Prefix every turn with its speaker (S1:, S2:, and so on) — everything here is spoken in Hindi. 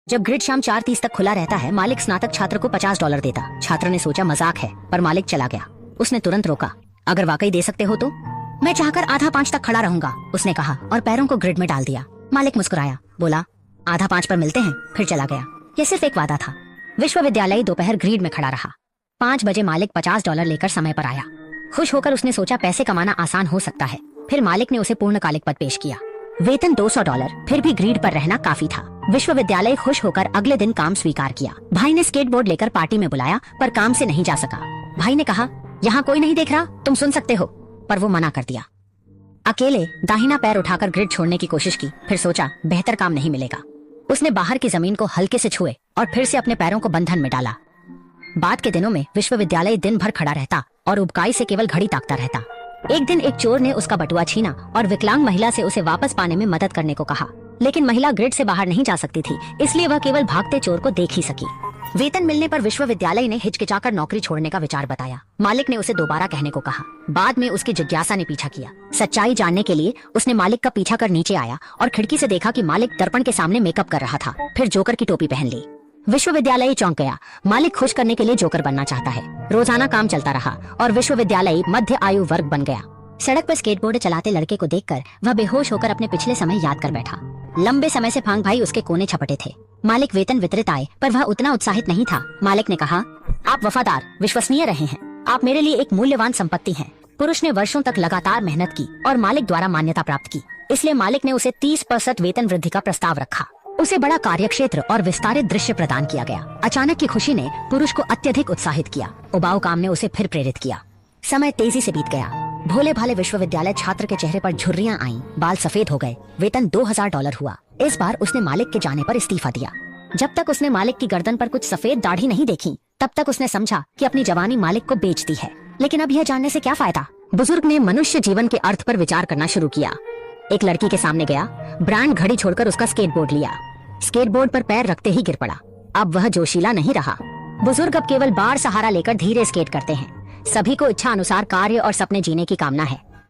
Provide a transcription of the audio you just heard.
S1: जब ग्रिड शाम 4:30 तक खुला रहता है, मालिक स्नातक छात्र को $50 देता। छात्र ने सोचा मजाक है, पर मालिक चला गया। उसने तुरंत रोका। अगर वाकई दे सकते हो तो? मैं चाहकर 4:30 तक खड़ा रहूंगा, उसने कहा और पैरों को ग्रिड में डाल दिया। मालिक मुस्कुराया, बोला 4:30 पर मिलते हैं, फिर चला गया। यह सिर्फ एक वादा था। विश्वविद्यालय दोपहर ग्रिड में खड़ा रहा। 5 बजे मालिक $50 लेकर समय पर आया। खुश होकर उसने सोचा पैसे कमाना आसान हो सकता है। फिर मालिक ने उसे पूर्णकालिक पद पेश किया। वेतन $200, फिर भी ग्रिड पर रहना काफी था। विश्वविद्यालय खुश होकर अगले दिन काम स्वीकार किया। भाई ने स्केटबोर्ड लेकर पार्टी में बुलाया, पर काम से नहीं जा सका। भाई ने कहा, यहाँ कोई नहीं देख रहा, तुम सुन सकते हो, पर वो मना कर दिया। अकेले दाहिना पैर उठाकर ग्रिड छोड़ने की कोशिश की, फिर सोचा बेहतर काम नहीं मिलेगा। उसने बाहर की जमीन को हल्के से छुए और फिर से अपने पैरों को बंधन में डाला। बाद के दिनों में विश्वविद्यालय दिन भर खड़ा रहता और उबकाई से केवल घड़ी ताकता रहता। एक दिन एक चोर ने उसका बटुआ छीना और विकलांग महिला से उसे वापस पाने में मदद करने को कहा, लेकिन महिला ग्रिड से बाहर नहीं जा सकती थी, इसलिए वह केवल भागते चोर को देख ही सकी। वेतन मिलने पर विश्वविद्यालय ने हिचकिचाकर नौकरी छोड़ने का विचार बताया। मालिक ने उसे दोबारा कहने को कहा। बाद में उसकी जिज्ञासा ने पीछा किया। सच्चाई जानने के लिए उसने मालिक का पीछा कर नीचे आया और खिड़की से देखा कि मालिक दर्पण के सामने मेकअप कर रहा था। फिर जोकर की टोपी पहन ली। विश्वविद्यालय चौंक गया। मालिक खुश करने के लिए जोकर बनना चाहता है। रोजाना काम चलता रहा और विश्वविद्यालय मध्य आयु वर्ग बन गया। सड़क पर स्केटबोर्ड चलाते लड़के को देखकर वह बेहोश होकर अपने पिछले समय याद कर बैठा। लंबे समय से फांग भाई उसके कोने छपटे थे। मालिक वेतन वितरित आए, पर वह उतना उत्साहित नहीं था। मालिक ने कहा, आप वफादार, विश्वसनीय रहे हैं। आप मेरे लिए एक मूल्यवान संपत्ति हैं। पुरुष ने वर्षों तक लगातार मेहनत की और मालिक द्वारा मान्यता प्राप्त की, इसलिए मालिक ने उसे 30% वेतन वृद्धि का प्रस्ताव रखा। उसे बड़ा कार्यक्षेत्र और विस्तारित दृश्य प्रदान किया गया। अचानक की खुशी ने पुरुष को अत्यधिक उत्साहित किया। उबाऊ काम ने उसे फिर प्रेरित किया। समय तेजी से बीत गया। भोले भाले विश्वविद्यालय छात्र के चेहरे पर झुर्रियां आईं, बाल सफेद हो गए। वेतन $2000 हुआ। इस बार उसने मालिक के जाने पर इस्तीफा दिया। जब तक उसने मालिक की गर्दन पर कुछ सफेद दाढ़ी नहीं देखी, तब तक उसने समझा कि अपनी जवानी मालिक को बेच दी है। लेकिन अब यह जानने से क्या फायदा? बुजुर्ग ने मनुष्य जीवन के अर्थ पर विचार करना शुरू किया। एक लड़की के सामने गया, ब्रांड घड़ी छोड़कर उसका स्केटबोर्ड लिया। स्केटबोर्ड पर पैर रखते ही गिर पड़ा। अब वह जोशीला नहीं रहा। बुजुर्ग अब केवल बार सहारा लेकर धीरे स्केट करते हैं। सभी को इच्छा अनुसार कार्य और सपने जीने की कामना है।